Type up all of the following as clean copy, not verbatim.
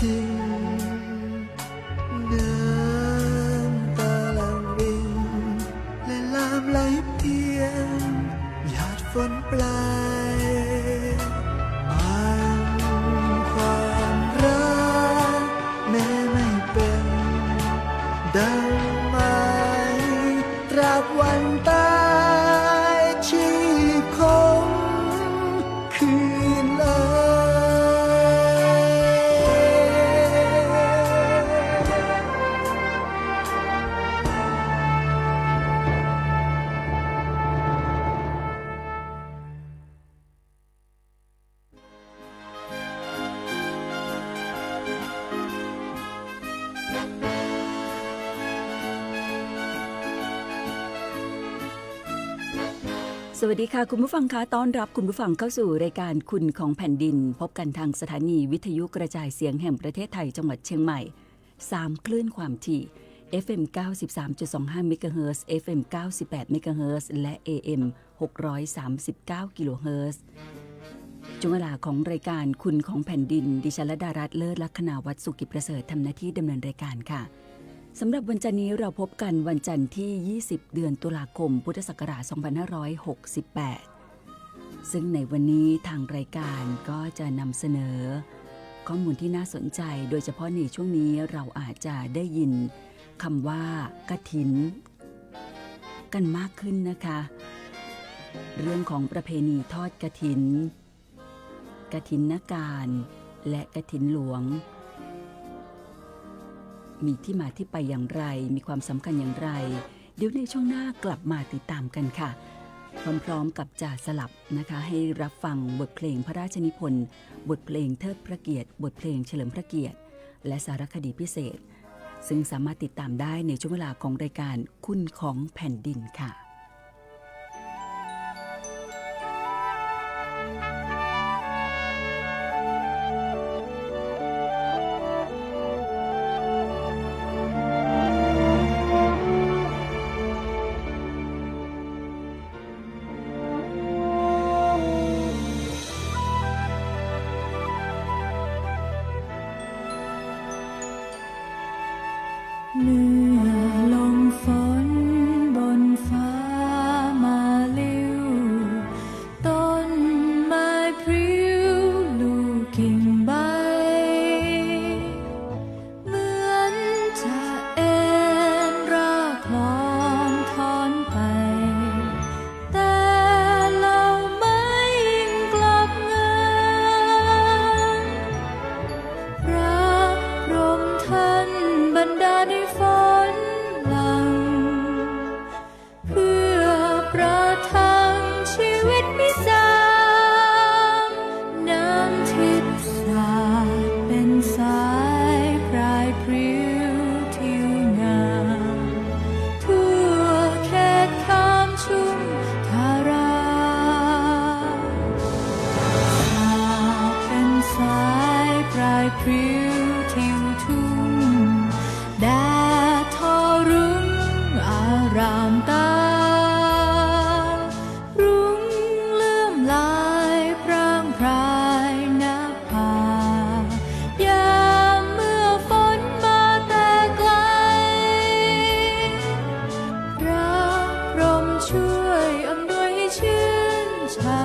พิงน้ำตาลังรินและลามไหลเพียงหยาดฝนปลายมันความรักแม้ไม่เป็นดังไม้ตราบวันตายชีพคงคืนเลย สวัสดีค่ะคุณผู้ฟังคะต้อนรับคุณผู้ฟังเข้าสู่รายการคุณของแผ่นดินพบกันทางสถานีวิทยุกระจายเสียงแห่งประเทศไทยจังหวัดเชียงใหม่3คลื่นความถี่ FM 93.25 เมกะเฮิรตซ์ FM 98 เมกะเฮิรตซ์และ AM 639 กิโลเฮิรตซ์ช่วงเวลาของรายการคุณของแผ่นดินดิฉันลดารัตน์เลิศลักษณาวัฒน์สุกิประเสริฐทำหน้าที่ดำเนินรายการค่ะสำหรับวันจันทร์นี้เราพบกันวันจันทร์ที่20เดือนตุลาคมพุทธศักราช2568ซึ่งในวันนี้ทางรายการก็จะนำเสนอข้อมูลที่น่าสนใจโดยเฉพาะในช่วงนี้เราอาจจะได้ยินคำว่ากฐินกันมากขึ้นนะคะเรื่องของประเพณีทอดกฐินกฐินนการและกฐินหลวงมีที่มาที่ไปอย่างไรมีความสำคัญอย่างไรเดี๋ยวในช่วงหน้ากลับมาติดตามกันค่ะพร้อมๆกับจะสลับนะคะให้รับฟังบทเพลงพระราชนิพนธ์บทเพลงเทิดพระเกียรติบทเพลงเฉลิมพระเกียรติและสารคดีพิเศษซึ่งสามารถติดตามได้ในช่วงเวลาของรายการคุณของแผ่นดินค่ะเมื่อลมฝนบนฟ้ามาลิ้วต้นไม้พริ้วลูกกิ่งใบเหมือนจะเอ็นรากคลอนถอนไปแต่เราไม่ยิ่งกลับงามพระพรหมท่านบันดาลให้ฝนหลั่งเพื่อประทังชีวิตมิสางน้ำทิพย์สาดเป็นสายพรายพริ้วทิวงามทั่วเขตคามชุ่มทาราสาดเป็นสายพรายพริ้วทิวทุ่งแดดทอรุ่งอารามตารุ่งเลื่อมลายพร่างพรายณภายามเมื่อฝนมาแต่ไกลพระพรหมช่วยอำนวยให้ชื่นช่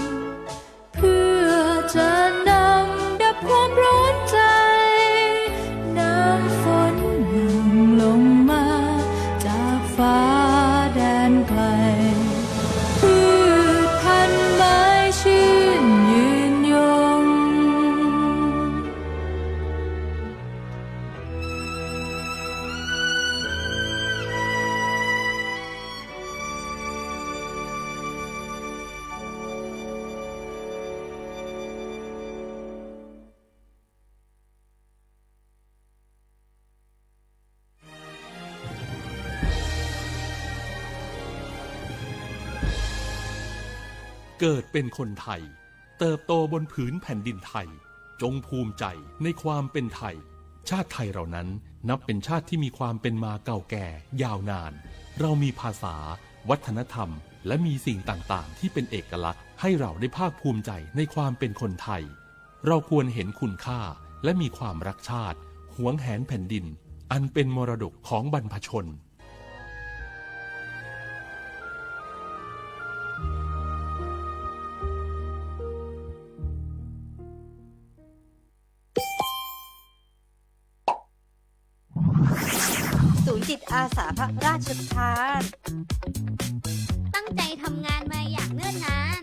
ำเพื่อจะนำดับความร้อนใจน้ำฝนหลั่งลงมาจากฟ้าแดนไกลพืชพันธุ์ไม้ชื่นยืนยงเกิดเป็นคนไทยเติบโตบนผืนแผ่นดินไทยจงภูมิใจในความเป็นไทยชาติไทยเรานั้นนับเป็นชาติที่มีความเป็นมาเก่าแก่ยาวนานเรามีภาษาวัฒนธรรมและมีสิ่งต่างๆที่เป็นเอกลักษณ์ให้เราได้ภาคภูมิใจในความเป็นคนไทยเราควรเห็นคุณค่า และมีความรักชาติหวงแหนแผ่นดินอันเป็นมรดกของบรรพชนศูนย์จิตอาสาพระราชทานตั้งใจทำงานมาอย่างเนิ่นนาน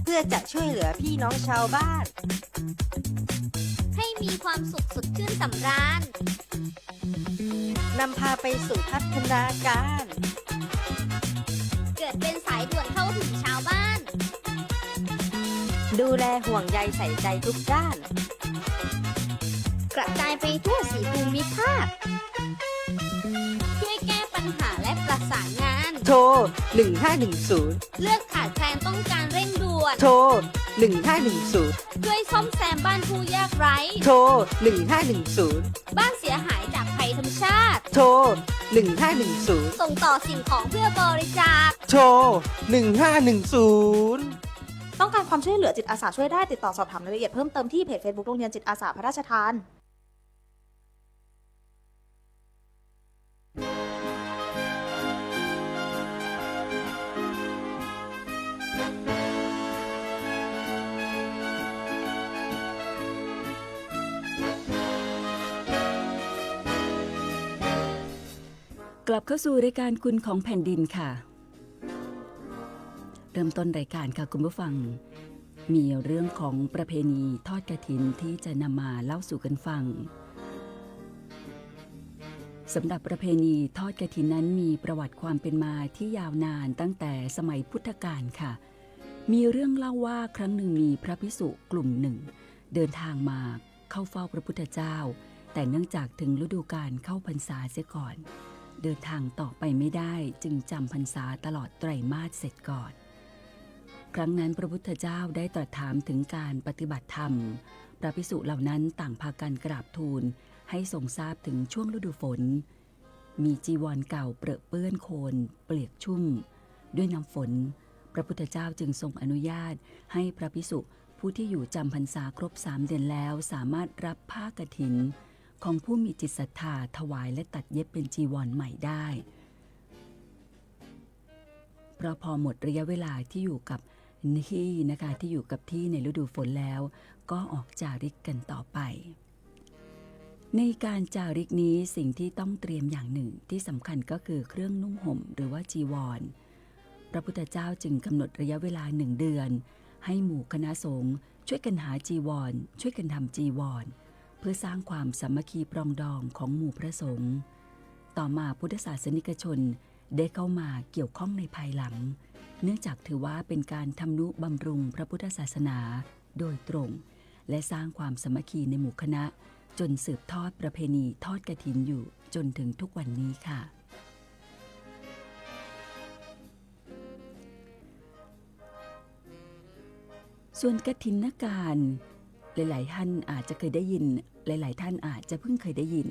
เพื่อจะช่วยเหลือพี่น้องชาวบ้านให้มีความสุขสดชื่นสำราญนำพาไปสู่พัฒนาการเกิดเป็นสายด่วนเข้าถึงชาวบ้านดูแลห่วงใยใส่ใจทุกด้านกระจายไปทั่วสีภูมิภาคช่วยแก้ปัญหาและประสานงานโทร1510เลือกขาดแคลนต้องการเร่งด่วนโทร1510ช่วยซ่อมแซมบ้านผู้ยากไร้โทร1510บ้านเสียหายจากภัยธรรมชาติโทร1510ส่งต่อสิ่งของเพื่อบริจาคโทร1510ต้องการความช่วยเหลือจิตอาสาช่วยได้ติดต่อสอบถามรายละเอียดเพิ่มเติมที่เพจ Facebook โรงเรียนจิตอาสาพระราชทานกลับเข้าสู่รายการคุณของแผ่นดินค่ะเริ่มต้นรายการค่ะคุณผู้ฟังมีเรื่องของประเพณีทอดกฐินที่จะนำมาเล่าสู่กันฟังสำหรับประเพณีทอดกฐินนั้นมีประวัติความเป็นมาที่ยาวนานตั้งแต่สมัยพุทธกาลค่ะมีเรื่องเล่าว่าครั้งหนึ่งมีพระภิกษุกลุ่มหนึ่งเดินทางมาเข้าเฝ้าพระพุทธเจ้าแต่เนื่องจากถึงฤดูกาลเข้าพรรษาเสียก่อนเดินทางต่อไปไม่ได้จึงจำพรรษาตลอดไตรมาสเสร็จก่อนครั้งนั้นพระพุทธเจ้าได้ตรัสถามถึงการปฏิบัติธรรมพระภิกษุเหล่านั้นต่างพากันกราบทูลให้ทรงทราบถึงช่วงฤดูฝนมีจีวรเก่าเปรอะเปื้อนโคลนเปียกชุ่มด้วยน้ำฝนพระพุทธเจ้าจึงทรงอนุญาตให้พระภิกษุผู้ที่อยู่จำพรรษาครบ3 เดือนแล้วสามารถรับผ้ากฐินของผู้มีจิตศรัทธาถวายและตัดเย็บเป็นจีวรใหม่ได้เพราะพอหมดระยะเวลาที่อยู่กับที่นะคะที่อยู่กับที่ในฤดูฝนแล้วก็ออกจาริกกันต่อไปในการจาริกนี้สิ่งที่ต้องเตรียมอย่างหนึ่งที่สำคัญก็คือเครื่องนุ่งห่มหรือว่าจีวรพระพุทธเจ้าจึงกำหนดระยะเวลา1 เดือนให้หมู่คณะสงฆ์ช่วยกันหาจีวรช่วยกันทำจีวรเพื่อสร้างความสามัคคีปรองดองของหมู่พระสงฆ์ต่อมาพุทธศาสนิกชนได้เข้ามาเกี่ยวข้องในภายหลังเนื่องจากถือว่าเป็นการทำนุบำรุงพระพุทธศาสนาโดยตรงและสร้างความสามัคคีในหมู่คณะจนสืบทอดประเพณีทอดกฐินอยู่จนถึงทุกวันนี้ค่ะส่วนกฐินการหลายๆท่านอาจจะเคยได้ยินหลายๆท่านอาจจะเพิ่งเคยได้ยิน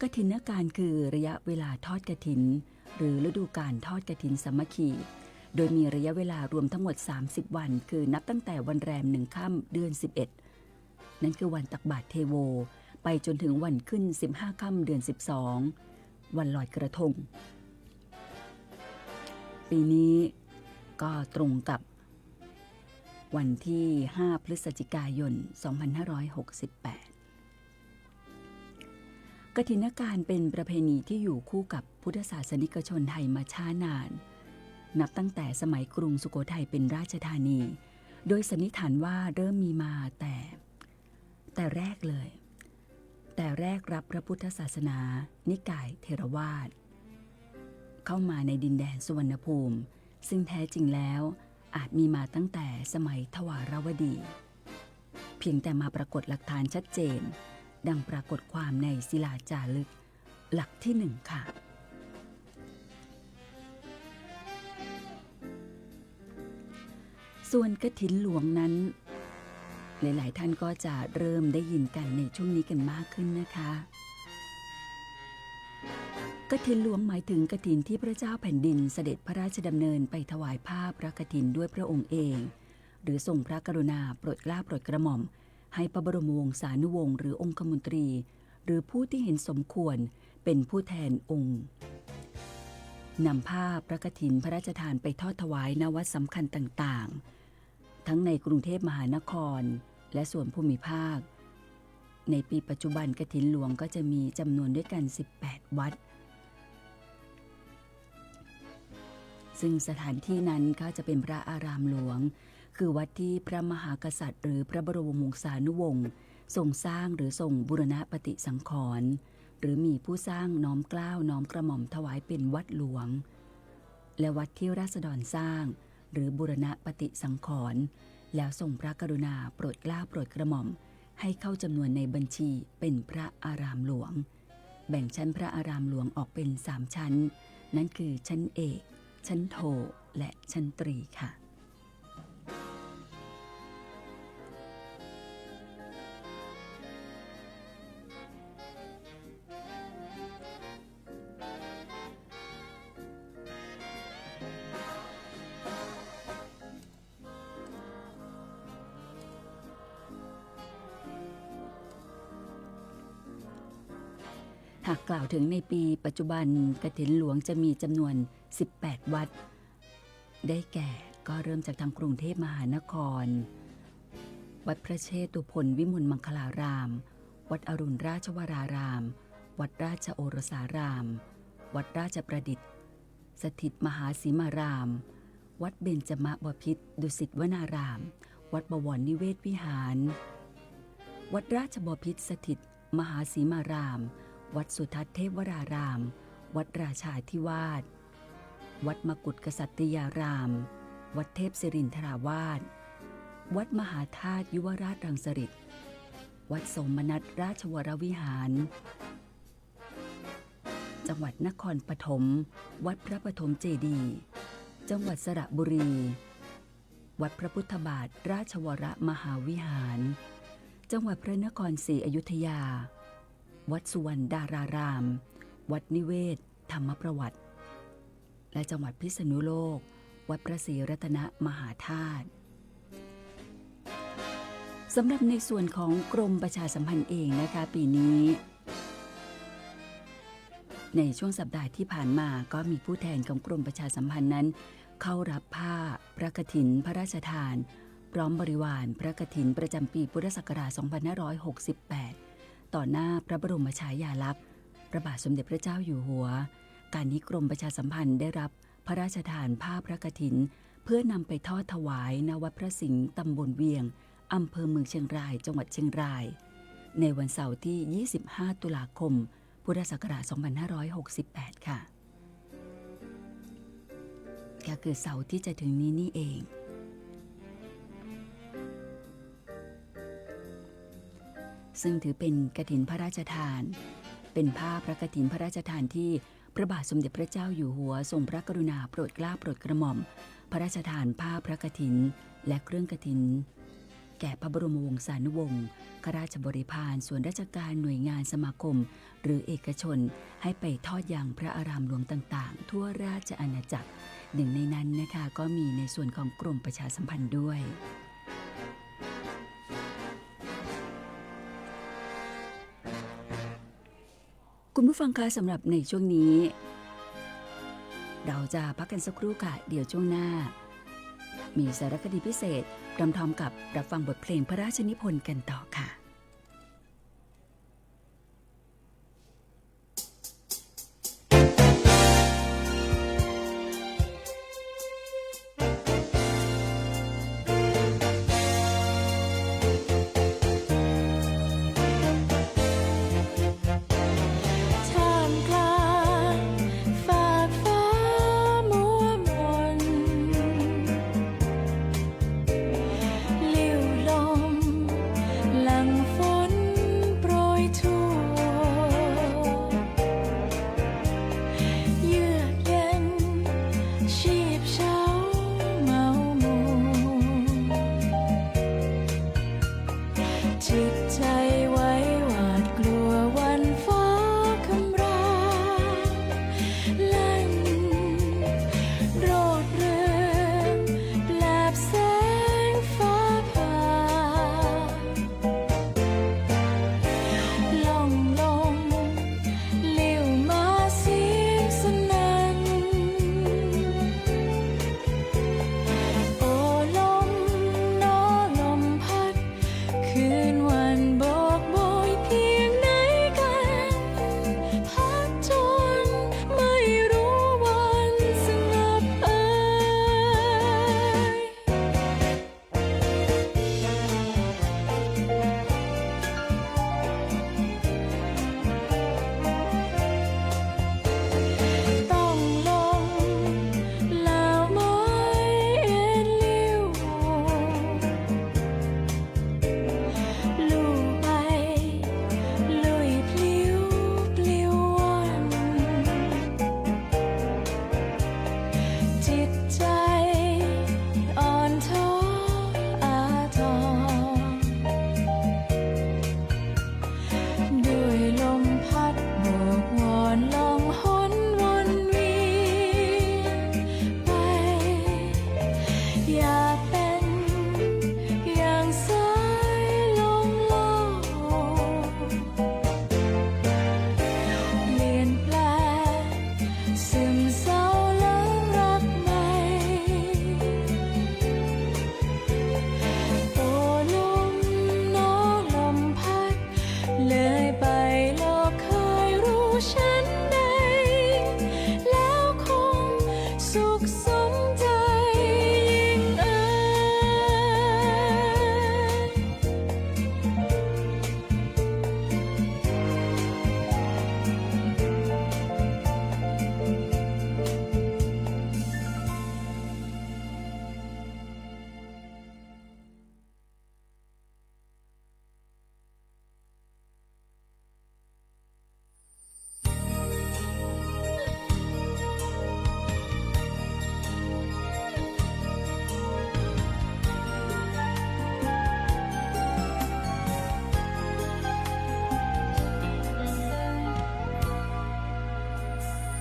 กฐินการคือระยะเวลาทอดกฐินหรือฤดูกาลทอดกฐินสามัคคีโดยมีระยะเวลารวมทั้งหมด30 วันคือนับตั้งแต่วันแรม1 ค่ำเดือน11นั่นคือวันตักบาตรเทโวไปจนถึงวันขึ้น15 ค่ำเดือน12วันลอยกระทงปีนี้ก็ตรงกับวันที่5 พฤศจิกายน 2568กฐินการเป็นประเพณีที่อยู่คู่กับพุทธศาสนิกชนไทยมาช้านานนับตั้งแต่สมัยกรุงสุโขทัยเป็นราชธานีโดยสันนิษฐานว่าเริ่มมีมาแต่แรกเลยแต่แรกรับพระพุทธศาสนานิกายเถรวาทเข้ามาในดินแดนสุวรรณภูมิซึ่งแท้จริงแล้วอาจมีมาตั้งแต่สมัยทวารวดีเพียงแต่มาปรากฏหลักฐานชัดเจนดังปรากฏความในศิลาจารึกหลักที่1ค่ะส่วนกฐินหลวงนั้นหลายๆท่านก็จะเริ่มได้ยินกันในช่วงนี้กันมากขึ้นนะคะกฐินหลวงหมายถึงกฐินที่พระเจ้าแผ่นดินเสด็จพระราชดำเนินไปถวายผ้าพระกฐินด้วยพระองค์เองหรือทรงพระกรุณาโปรดเกล้าโปรดกระหม่อม ให้พระบรมวงศานุวงศ์หรือองคมนตรีหรือผู้ที่เห็นสมควรเป็นผู้แทนองค์นำผ้าพระกฐินพระราชทานไปทอดถวายณวัดสำคัญต่างๆทั้งในกรุงเทพมหานครและส่วนภูมิภาคในปีปัจจุบันกฐินหลวงก็จะมีจำนวนด้วยกัน18วัดซึ่งสถานที่นั้นก็จะเป็นพระอารามหลวงคือวัดที่พระมหากษัตริย์หรือพระบรมวงศานุวงศ์ทรงสร้างหรือทรงบูรณะปฏิสังขรณ์หรือมีผู้สร้างน้อมเกล้าน้อมกระหม่อมถวายเป็นวัดหลวงและวัดที่ราษฎรสร้างหรือบูรณะปฏิสังขรณ์แล้วทรงพระกรุณาโปรดเกล้าโปรดกระหม่อมให้เข้าจำนวนในบัญชีเป็นพระอารามหลวงแบ่งชั้นพระอารามหลวงออกเป็น3ชั้นนั่นคือชั้นเอกชั้นโทและชั้นตรีค่ะหากกล่าวถึงในปีปัจจุบันกฐินหลวงจะมีจำนวน18วัดได้แก่ก็เริ่มจากทางกรุงเทพมหานครวัดพระเชตุพนวิมลมังคลารามวัดอรุณราชวรารามวัดราชโอรสารามวัดราชประดิษฐ์สถิตมหาสีมารามวัดเบญจมบพิตรดุสิตวนารามวัดบวรนิเวศวิหารวัดราชบพิตรสถิตมหาสีมารามวัดสุทัศน์เทพวรารามวัดราชาธิวาสวัดมกุฏกษัตริยารามวัดเทพศิรินทราวาสวัดมหาธาตุยุวราชรังสฤษฎ์วัดสมนัสราชวรวิหารจังหวัดนครปฐมวัดพระปฐมเจดีย์จังหวัดสระบุรีวัดพระพุทธบาทราชวรมหาวิหารจังหวัดพระนครศรีอยุธยาวัดสุวรรณดารารามวัดนิเวศธรรมประวัติและจังหวัดพิษณุโลกวัดพระศรีรัตนมหาธาตุสำหรับในส่วนของกรมประชาสัมพันธ์เองนะคะปีนี้ในช่วงสัปดาห์ที่ผ่านมาก็มีผู้แทนของกรมประชาสัมพันธ์นั้นเข้ารับผ้าพระกฐินพระราชทานพร้อมบริวารพระกฐินประจำปีพุทธศักราช 2568 ต่อหน้าพระบรมฉายาลักษณ์พระบาทสมเด็จพระเจ้าอยู่หัวการนี้กรมประชาสัมพันธ์ได้รับพระราชทานผ้าพระกฐินเพื่อนำไปทอดถวายณวัดพระสิงห์ตำบลเวียงอำเภอเมืองเชียงรายจังหวัดเชียงรายในวันเสาร์ที่ 25 ตุลาคมพุทธศักราช 2568 ค่ะก็คือเสาร์ที่จะถึงนี้นี่เองซึ่งถือเป็นกฐินพระราชทานเป็นผ้าพระกฐินพระราชทานที่พระบาทสมเด็จพระเจ้าอยู่หัวทรงพระกรุณาโปรดเกล้าโปรดกระหม่อมพระราชทานผ้าพระกฐินและเครื่องกฐินแก่พระบรมวงศานุวงศ์ข้าราชบริพารส่วนราชการหน่วยงานสมาคมหรือเอกชนให้ไปทอดยังพระอารามหลวงต่างๆทั่วราชอาณาจักรหนึ่งในนั้นนะคะก็มีในส่วนของกรมประชาสัมพันธ์ด้วยคุณผู้ฟังคะสำหรับในช่วงนี้เราจะพักกันสักครู่ค่ะเดี๋ยวช่วงหน้ามีสารคดีพิเศษพร้อมๆกับรับฟังบทเพลงพระราชนิพนธ์กันต่อค่ะ ไปโลกเคยรู้ฉันใดแล้วคงสุขสมใจยิ่งเอ่ย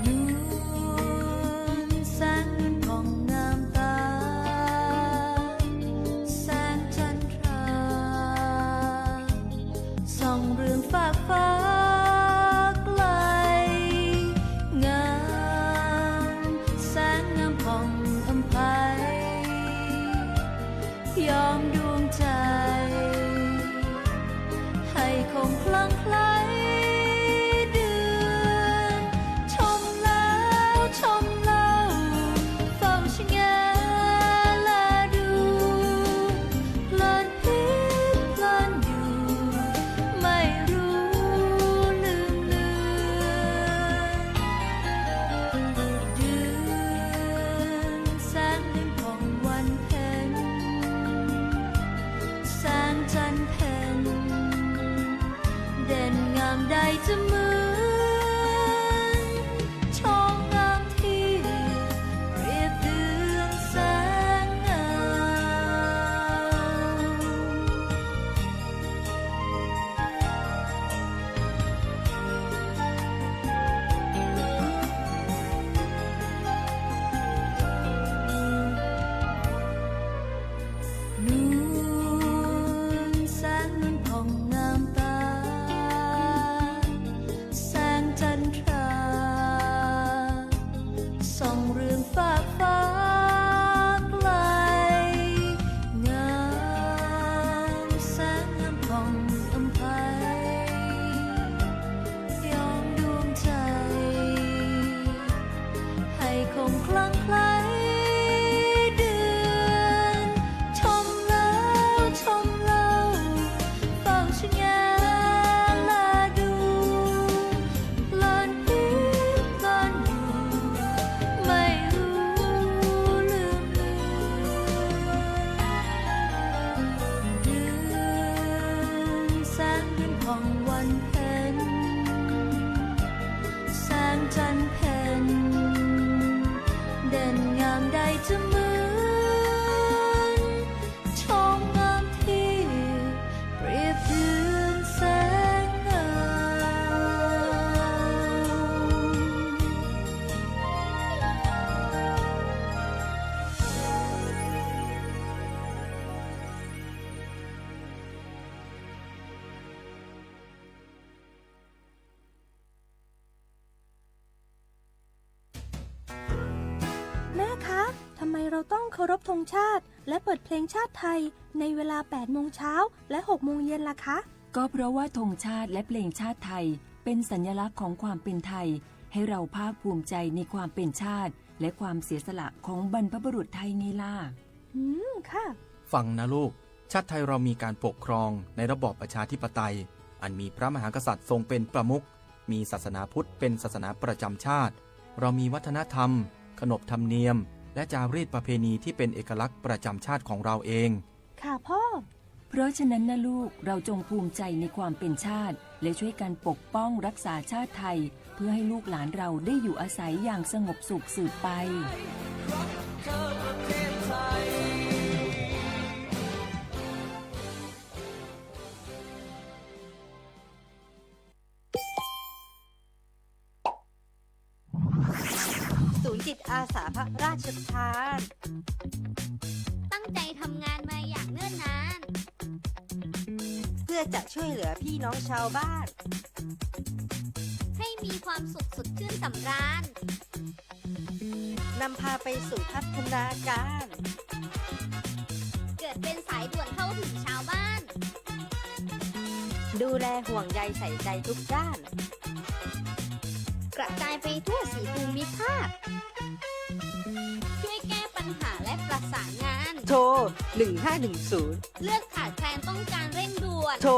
นวลแสงเงินผ่องงามตาแสงจันทราส่องเรืองฟากฟ้าไกลงามแสงงามผ่องอำไพยอมดวงใจให้คงคลั่งไคล้เดือนชมแล้วชมเล่าเฝ้าชะแงและดูเพลินพิษเพลินอยู่ไม่รู้ลืมเลือนเดือนแสงเดือนของวันเพ็ญแสงจันทร์เพ็ญเด่นงามใดจะเหมือนชมงามที่เปรียบเดือนแสงงามนวลแสงนวลผ่องงามตาแสงจันทราส่องเรืองฟากฟ้าไกลงามแสงงามผ่องอำไพยอมดวงใจให้คงคลั่งไคล้เดือนชมแล้วชมเล่าเฝ้าชะแงและดูเพลินพิษเพลินอยู่ไม่รู้ลืมเลือนเดือนแสงเดือนผ่องวันเพ็ญแสงจันทร์เพ็ญเด่นงามใดจะเหมือนชมงามที่เปรียบเดือนแสงงามแม่คะ ทำไมเราต้องเคารพธงชาติ และเปิดเพลงชาติไทยในเวลา 8 โมงเช้า และ 6 โมงเย็นล่ะคะ ก็เพราะว่าธงชาติและเพลงชาติไทยเป็นสัญลักษณ์ของความเป็นไทย ให้เราภาคภูมิใจในความเป็นชาติ และความเสียสละของบรรพบุรุษไทยไงล่ะ ค่ะ ฟังนะลูก ชาติไทยเรามีการปกครองในระบอบประชาธิปไตย อันมีพระมหากษัตริย์ทรงเป็นประมุข มีศาสนาพุทธเป็นศาสนาประจำชาติ เรามีวัฒนธรรม ขนบธรรมเนียม และจารีตประเพณีที่เป็นเอกลักษณ์ประจำชาติของเราเอง ค่ะพ่อ เพราะฉะนั้นนะลูกเราจงภูมิใจในความเป็นชาติ และช่วยกันปกป้องรักษาชาติไทย เพื่อให้ลูกหลานเราได้อยู่อาศัยอย่างสงบสุขสืบไป ศูนย์จิตอาสาพระราชทาน ตั้งใจทำงานมาอย่างเนิ่นนาน เพื่อจะช่วยเหลือพี่น้องชาวบ้าน ให้มีความสุขสดชื่นสำราญ นำพาไปสู่พัฒนาการ เกิดเป็นสายด่วนเข้าถึงชาวบ้าน โด ดูแลห่วงใยใส่ใจทุกด้าน กระจายไปทั่วสีภูมิภาค ช่วยแก้ปัญหาและประสานงาน โทร 1510 เลือกขาดแคลนต้องการเร่งด่วน โทร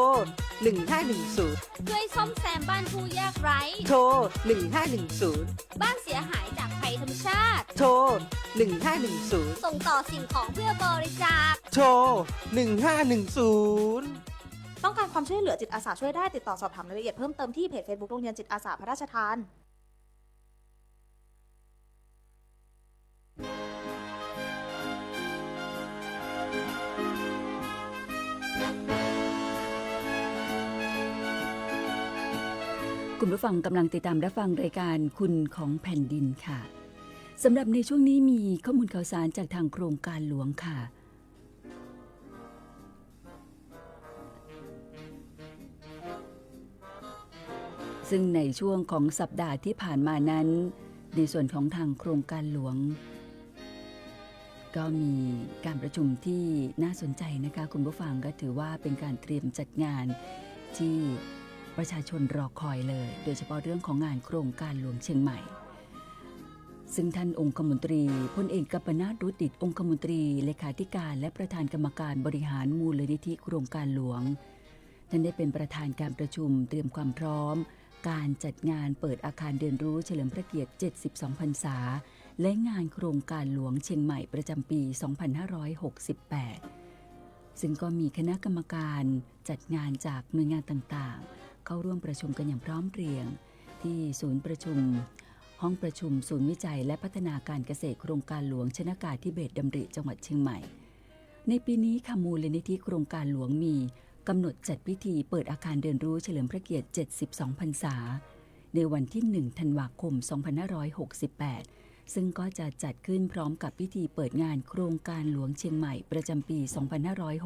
1510 ช่วยซ่อมแซมบ้านผู้ยากไร้ โทร 1510 บ้านเสียหายจากภัยธรรมชาติ โทร 1510 ส่งต่อสิ่งของเพื่อบริจาค โทร 1510 ต้องการความช่วยเหลือจิตอาสาช่วยได้ติดต่อสอบถามรายละเอียดเพิ่มเติมที่เพจ Facebook โรงเรียนจิตอาสาพระราชทาน คุณผู้ฟังกำลังติดตามรับฟังรายการคุณของแผ่นดินค่ะสำหรับในช่วงนี้มีข้อมูลข่าวสารจากทางโครงการหลวงค่ะซึ่งในช่วงของสัปดาห์ที่ผ่านมานั้นในส่วนของทางโครงการหลวงก็มีการประชุมที่น่าสนใจนะคะคุณผู้ฟังก็ถือว่าเป็นการเตรียมจัดงานที่ประชาชนรอคอยเลยโดยเฉพาะเรื่องของงานโครงการหลวงเชียงใหม่ซึ่งท่านองคมนตรีพลเอกกัปปนาถ รุตดิษฐ์องคมนตรีเลขาธิการและประธานกรรมการบริหารมูลนิธิโครงการหลวงท่านได้เป็นประธานการประชุมเตรียมความพร้อมการจัดงานเปิดอาคารเรียนรู้เฉลิมพระเกียรติ72พรรษาและงานโครงการหลวงเชียงใหม่ประจำปี 2568 ซึ่งก็มีคณะกรรมการจัดงานจากหน่วยงานต่างๆเข้าร่วมประชุมกันอย่างพร้อมเพรียงที่ศูนย์ประชุมห้องประชุมศูนย์วิจัยและพัฒนาการเกษตรโครงการหลวงชนากาธิเบศรดำริจังหวัดเชียงใหม่ในปีนี้ค่ะมูลนิธิโครงการหลวงมีกำหนดจัดพิธีเปิดอาคารเรียนรู้เฉลิมพระเกียรติ72พรรษาในวันที่1ธันวาคม2568ซึ่งก็จะจัดขึ้นพร้อมกับพิธีเปิดงานโครงการหลวงเชียงใหม่ประจำปี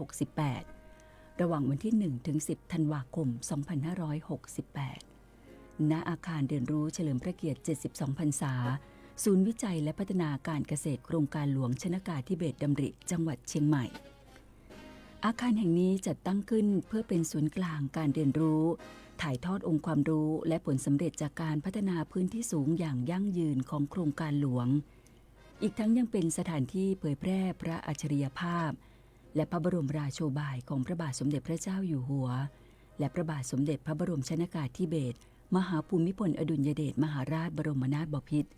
2568ระหว่างวันที่1ถึง10ธันวาคม2568ณอาคารเรียนรู้เฉลิมพระเกียรติ72พรรษาศูนย์วิจัยและพัฒนาการเกษตรโครงการหลวงชนากาธิเบศรดำริจังหวัดเชียงใหม่อาคารแห่งนี้จัดตั้งขึ้นเพื่อเป็นศูนย์กลางการเรียนรู้ถ่ายทอดองค์ความรู้และผลสำเร็จจากการพัฒนาพื้นที่สูงอย่างยั่งยืนของโครงการหลวงอีกทั้งยังเป็นสถานที่เผยแพร่พระอัจฉริยภาพและพระบรมราโชบายของพระบาทสมเด็จพระเจ้าอยู่หัวและพระบาทสมเด็จพระบรมชนกาธิเบศรมหาภูมิพลอดุลยเดชมหาราชบรมนาถบพิตร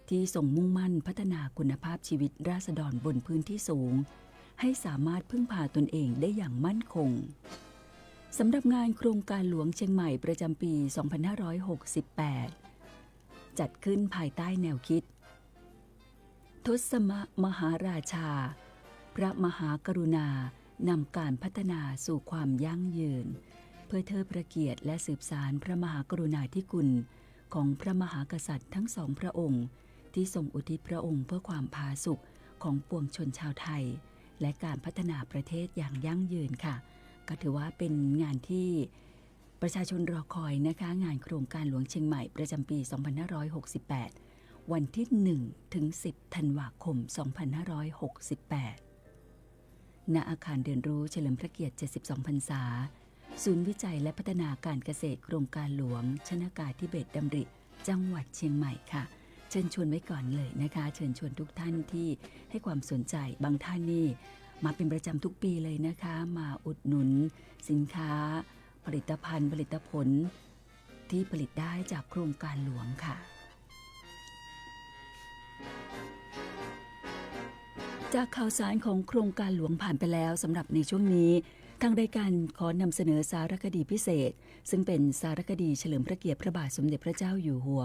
ที่ทรงมุ่งมั่นพัฒนาคุณภาพชีวิตราษฎรบนพื้นที่สูงให้สามารถพึ่งพาตนเองได้อย่างมั่นคงสำหรับงานโครงการหลวงเชียงใหม่ประจำปี 2568 จัดขึ้นภายใต้แนวคิดทศมหาราชาพระมหากรุณานำการพัฒนาสู่ความยั่งยืนเพื่อเทิดพระเกียรติและสืบสานพระมหากรุณาธิคุณของพระมหากษัตริย์ทั้งสองพระองค์ที่ทรงอุทิศพระองค์เพื่อความผาสุกของปวงชนชาวไทยและการพัฒนาประเทศอย่างยั่งยืนค่ะก็ถือว่าเป็นงานที่ประชาชนรอคอยนะคะงานโครงการหลวงเชียงใหม่ประจำปี 2568 วันที่ 1 ถึง 10 ธันวาคม 2568 ณ อาคารเรียนรู้เฉลิมพระเกียรติ72พรรษาศูนย์วิจัยและพัฒนาการเกษตรโครงการหลวงชนากาธิเบศรดำริจังหวัดเชียงใหม่ค่ะเชิญชวนไว้ก่อนเลยนะคะเชิญชวนทุกท่านที่ให้ความสนใจบางท่านนี่มาเป็นประจำทุกปีเลยนะคะมาอุดหนุนสินค้าผลิตภัณฑ์ผลิตผลที่ผลิตได้จากโครงการหลวงค่ะจากข่าวสารของโครงการหลวงผ่านไปแล้วสำหรับในช่วงนี้ทางรายการขอนำเสนอสารคดีพิเศษซึ่งเป็นสารคดีเฉลิมพระเกียรติพระบาทสมเด็จพระเจ้าอยู่หัว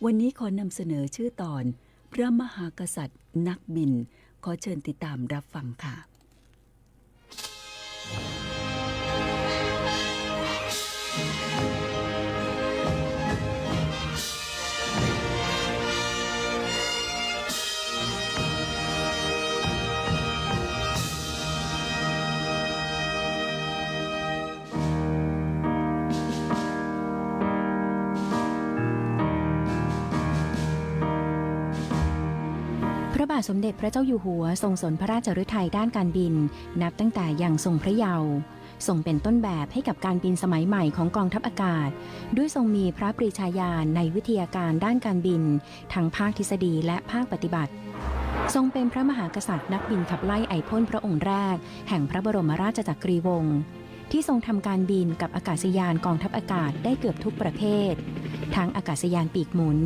วันนี้ขอนำเสนอชื่อตอนพระมหากษัตริย์นักบินขอเชิญติดตามรับฟังค่ะ พระบาทสมเด็จพระเจ้าอยู่หัวทรงสนพระราชฤทัยด้านการบินนับตั้งแต่ยังทรงพระเยาว์ ทรงเป็นต้นแบบให้กับการบินสมัยใหม่ของกองทัพอากาศด้วยทรงมีพระปรีชาญาณในวิทยาการด้านการบินทั้งภาคทฤษฎีและภาคปฏิบัติทรงเป็นพระมหากษัตริย์นักบินขับไล่ไอพ่นพระองค์แรกแห่งพระบรมราชจักรีวงศ์ที่ทรงทำการบินกับอากาศยานกองทัพอากาศได้เกือบทุกประเภททั้งอากาศยานปีกหมุน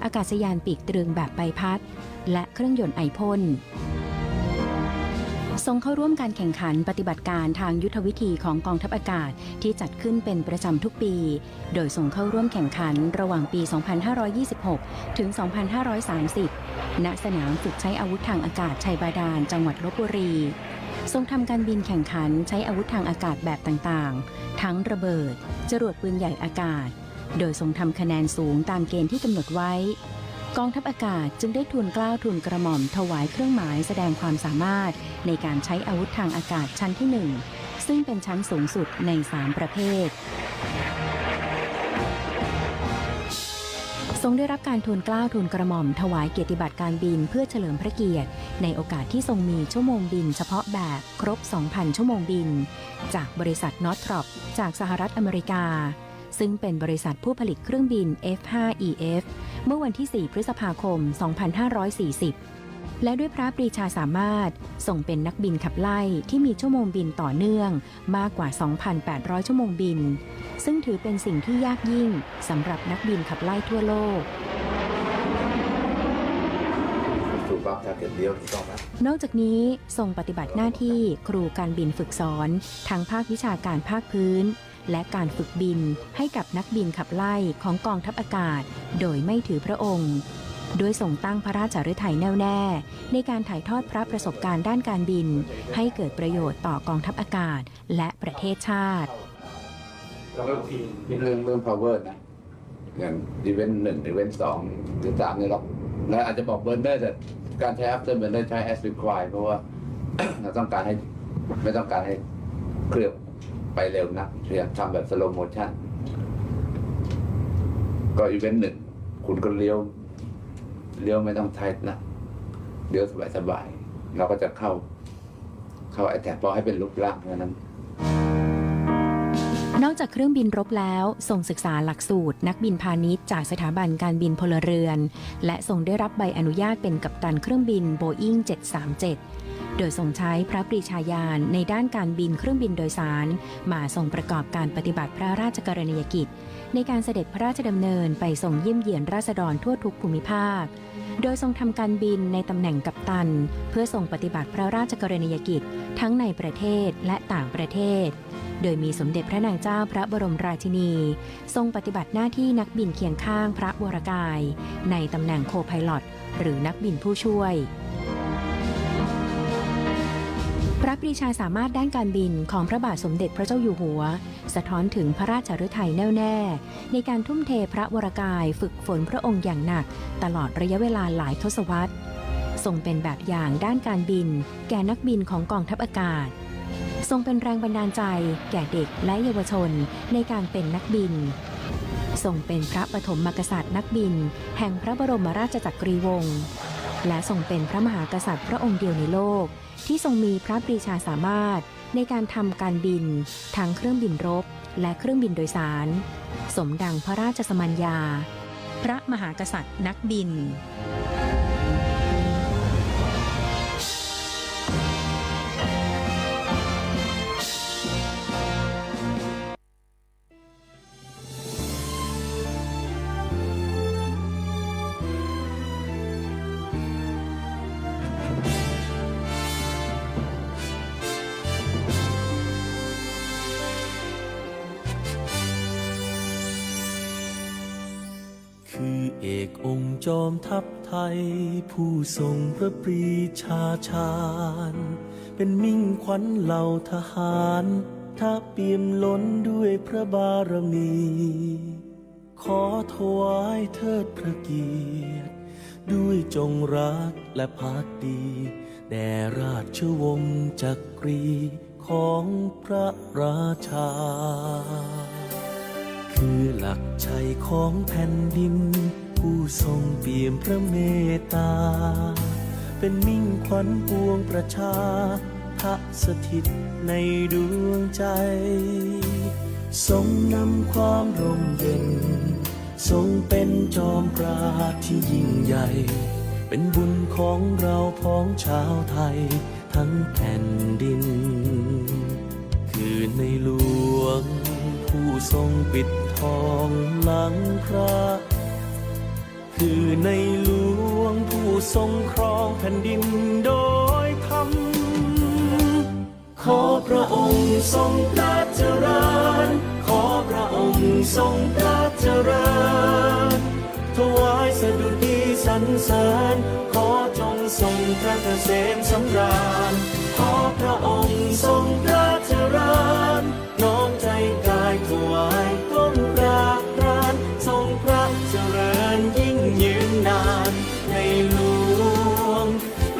อากาศยานปีกตรึงแบบใบพัดและเครื่องยนต์ไอพ่นทรงเข้าร่วมการแข่งขันปฏิบัติการทางยุทธวิธีของกองทัพอากาศที่จัดขึ้นเป็นประจำทุกปีโดยทรงเข้าร่วมแข่งขันระหว่างปี 2526 ถึง 2530 ณ สนามฝึกใช้อาวุธทางอากาศชัยบาดาลจังหวัดลพบุรีทรงทำการบินแข่งขันใช้อาวุธทางอากาศแบบต่างๆทั้งระเบิดจรวดปืนใหญ่อากาศโดยทรงทำคะแนนสูงตามเกณฑ์ที่กำหนดไว้กองทัพอากาศจึงได้ทูลเกล้าทูลกระหม่อมถวายเครื่องหมายแสดงความสามารถในการใช้อาวุธทางอากาศชั้นที่ 1ซึ่งเป็นชั้นสูงสุดใน3ประเภททรงได้รับการทูลเกล้าทูลกระหม่อมถวายเกียรติบัตรการบินเพื่อเฉลิมพระเกียรติในโอกาสที่ทรงมีชั่วโมงบินเฉพาะแบบครบ 2,000 ชั่วโมงบินจากบริษัทนอร์ทรอปจากสหรัฐอเมริกาซึ่งเป็นบริษัทผู้ผลิตเครื่องบิน F-5EF เมื่อวันที่ 4 พฤษภาคม 2540 และด้วยพระปรีชาสามารถทรงเป็นนักบินขับไล่ที่มีชั่วโมงบินต่อเนื่องมากกว่า 2,800 ชั่วโมงบินซึ่งถือเป็นสิ่งที่ยากยิ่งสำหรับนักบินขับไล่ทั่วโลกนอกจากนี้ทรงปฏิบัติหน้าที่ครูการบินฝึกสอนทั้งภาควิชาการภาคพื้นและการฝึกบินให้กับนักบินขับไล่ของกองทัพอากาศโดยไม่ถือพระองค์โดยทรงตั้งพระราชฤทัยแน่วแน่ในการถ่ายทอดพระประสบการณ์ด้านการบินให้เกิดประโยชน์ต่อกองทัพอากาศและประเทศชาติเรื่อง power นะอย่างอีเวนต์1อีเวนต์2หรือ3เนี่ยหรอกแล้วอาจจะบอกเบอร์เนอร์แต่การใช้ after burner ใช้ as required เพราะว่า เราต้องการให้ไม่ต้องการให้เครื่องไปเร็วนักพยายามทำแบบ slow motion ก็อีเวนต์1คุณก็เลี้ยวไม่ต้องไทท์นะเลี้ยวสบายๆเราก็จะเข้าไอ้แต่พอให้เป็นรูปร่างเท่านั้นนอกจากเครื่องบินรบแล้วทรงศึกษาหลักสูตรนักบินพาณิชย์จากสถาบันการบินพลเรือนและทรงได้รับใบอนุญาตเป็นกัปตันเครื่องบิน Boeing 737 โดยทรงใช้พระปรีชาญาณในด้านการบินเครื่องบินโดยสารมาทรงประกอบการปฏิบัติพระราชกรณียกิจในการเสด็จพระราชดำเนินไปทรงเยี่ยมเยียนราษฎรทั่วทุกภูมิภาคโดยทรงทำการบินในตำแหน่งกัปตันเพื่อทรงปฏิบัติพระราชกรณียกิจทั้งในประเทศและต่างประเทศโดยมีสมเด็จพระนางเจ้าพระบรมราชินีทรงปฏิบัติหน้าที่นักบินเคียงข้างพระวรกายในตำแหน่งโคไพลอตหรือนักบินผู้ช่วยพระปรีชาสามารถด้านการบินของพระบาทสมเด็จพระเจ้าอยู่หัวสะท้อนถึงพระราชฤทัยแน่วแน่ในการทุ่มเทพระวรกายฝึกฝนพระองค์อย่างหนักตลอดระยะเวลาหลายทศวรรษทรงเป็นแบบอย่างด้านการบินแก่นักบินของกองทัพอากาศทรงเป็นแรงบันดาลใจแก่เด็กและเยาวชนในการเป็นนักบินทรงเป็นพระปฐมกษัตริย์นักบินแห่งพระบรมราชจักรีวงศ์และทรงเป็นพระมหากษัตริย์พระองค์เดียวในโลกที่ทรงมีพระปรีชาสามารถในการทำการบินทั้งเครื่องบินรบและเครื่องบินโดยสารสมดังพระราชสมัญญาพระมหากษัตริย์นักบินคือเอกองค์จอมทัพไทยผู้ทรงพระปรีชาญาณเป็นมิ่งขวัญเหล่าทหารถ้าเปี่ยมล้นด้วยพระบารมีขอถวายเทิดพระเกียรติด้วยจงรักและภักดีแด่ราชวงศ์จักรีของพระราชาคือหลักชัยของแผ่นดินผู้ทรงเปี่ยมพระเมตตาเป็นมิ่งขวัญปวงประชาไท สถิตในดวงใจทรงนำความร่มเย็นทรงเป็นจอมปราดที่ยิ่งใหญ่เป็นบุญของเราพ้องชาวไทยทั้งแผ่นดินคือในหลวงผู้ทรงปิดทองหลังพระคือในหลวงผู้ทรงครองแผ่นดินโดยธรรมขอพระองค์ทรงพระเจริญขอพระองค์ทรงพระเจริญถวายสดุดีสรรเสริญขอจงทรงพระเกษมสำราญขอพระองค์ทรงพระเจริญน้อมใจกายถวายก้มกราบกรานทรงพระเจริญยิ่งยืนนานในหลวง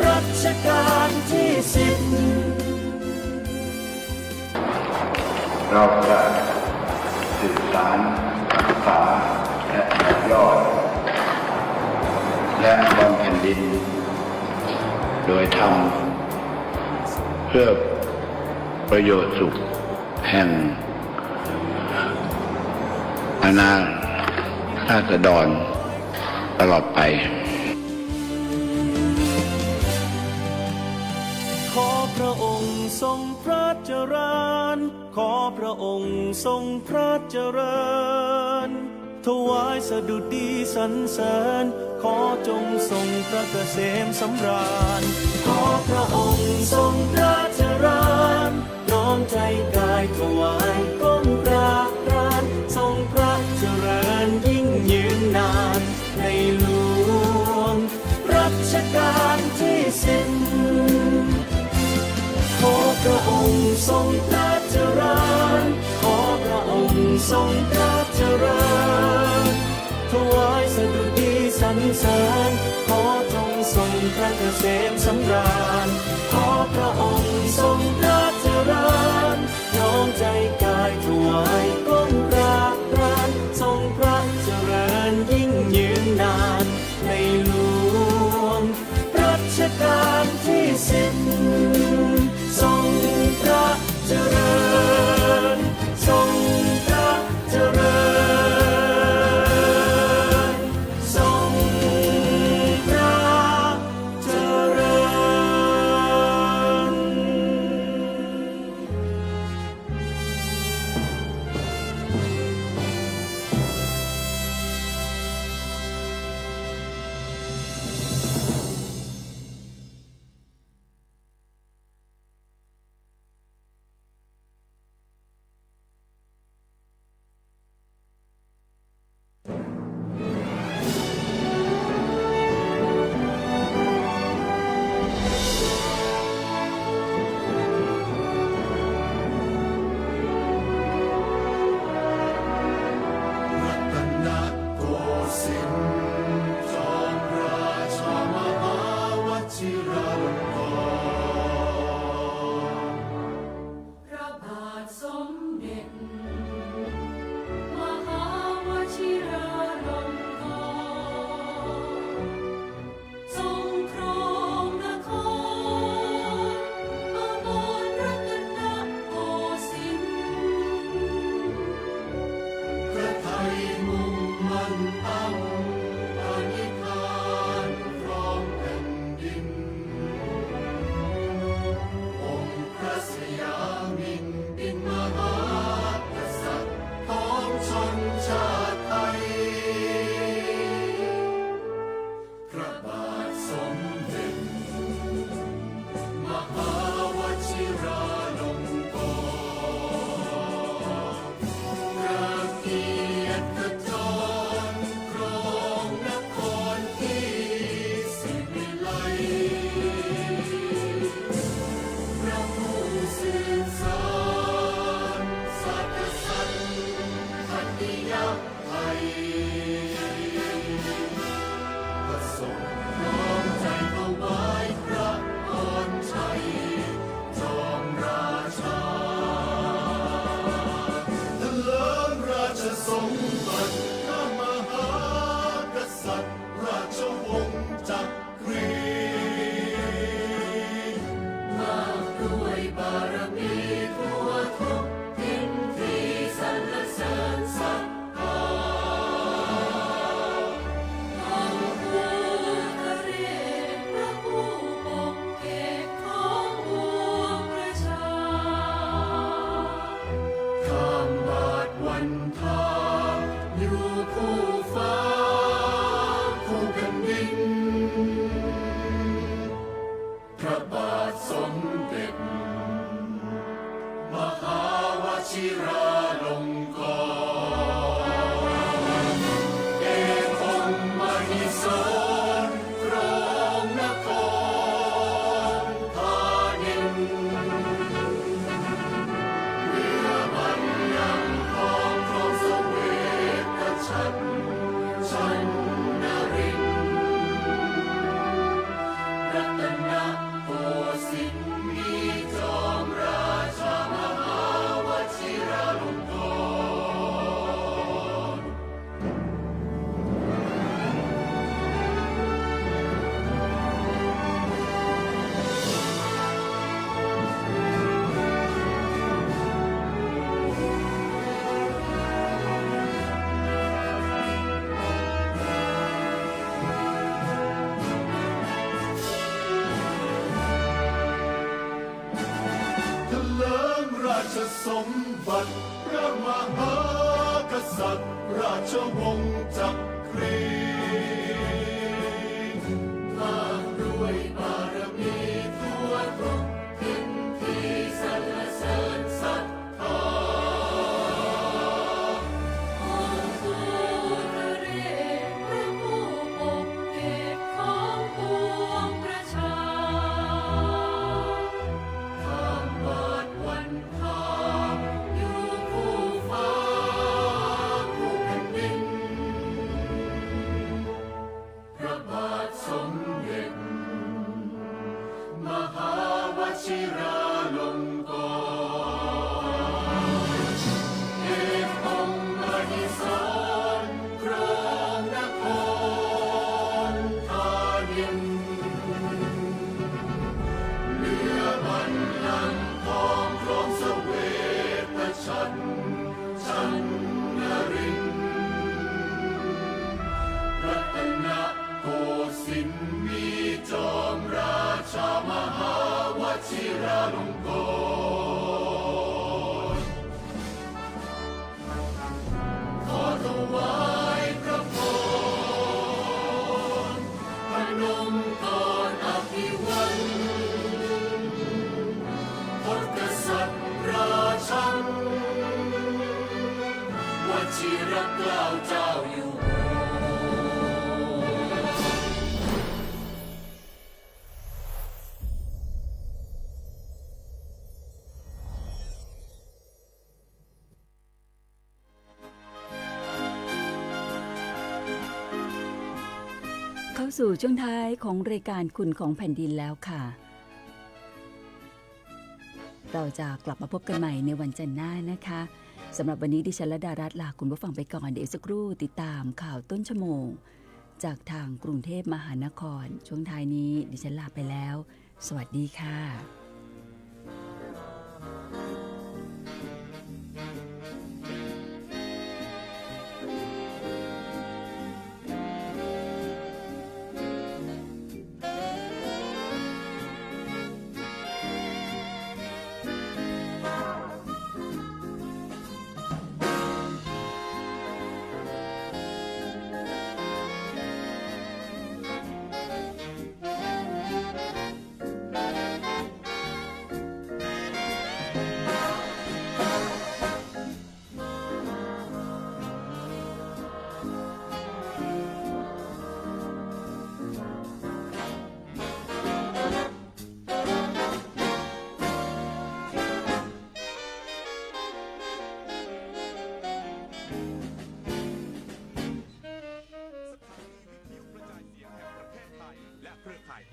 รัชกาลที่10เราจะสื่อสารศึกษาและต่อยอดและบำเพ็ญดินโดยทำเพื่อประโยชน์สุขแห่งอาณาราษฎรตลอดไปขอพระองค์ทรงพระเจริญขอพระองค์ทรงพระเจริญถวายสดุดีสรรเสริญขอจงทรงพระเกษมสำราญขอพระองค์ทรงพระเจริญน้อมใจกายถวายก้มกราบกรานทรงพระเจริญยิ่งยืนนานในหลวงรัชกาลที่10ขอพระองค์ทรงพระเจริญขอพระองค์ทรงพระเจริญถวายสดุดีสรรเสริญขอจงทรงพระเกษมสำราญขอพระองค์ทรงพระเจริญน้อมใจกายถวายก้มกราบกรานทรงพระเจริญยิ่งยืนนานในหลวงรัชกาลที่10ทรงพระเจริญทรงพระเจริญทรงพระเจริญ ด้วย สมบัติพระมหากษัตริย์ราชวงศ์จักรีมากด้วยบารมีทั่วทุกทิศที่สรรเสริญศรัทธาองค์ผู้ทะเรศพระผู้ปกเกตของปวงประชาข้ามบาทวันทาอยู่คู่ฟ้าคู่แผ่นดินพระบาทสมเด็จมหาวชิราลงกรณ์เอกองค์มหิศรครองนครธานินเหนือบัลลังก์ทองครองเสวตฉัตรชันนรินทร์รัตนโกสินทร์มีจอมราชามหาวชิราลงกรณ์ขอถวายพระพรพนมกรอภิวัตพจน์กษัตริย์ราชันวชิรเกล้าเจ้าอยู่หัว เข้าสู่ช่วงท้ายของรายการคุณของแผ่นดินแล้วค่ะ เราจะกลับมาพบกันใหม่ในวันจันทร์หน้านะคะสำหรับวันนี้ดิฉันและดารัตน์ลาคุณผู้ฟังไปก่อนเดี๋ยวสักครู่ติดตามข่าวต้นชั่วโมงจากทางกรุงเทพมหานครช่วงท้ายนี้ดิฉันลาไปแล้วสวัสดีค่ะ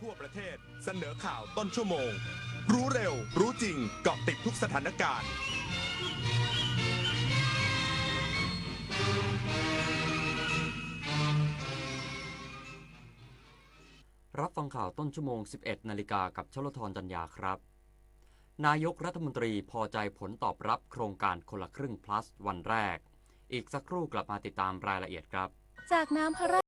ทั่วประเทศเสนอข่าวต้นชั่วโมงรู้เร็วรู้จริงเกาะติดทุกสถานการณ์รับฟังข่าวต้นชั่วโมง 11 นาฬิกากับชลธรจัญญาครับนายกรัฐมนตรีพอใจผลตอบรับโครงการคนละครึ่ง plus วันแรกอีกสักครู่กลับมาติดตามรายละเอียดครับจากน้ำพระราช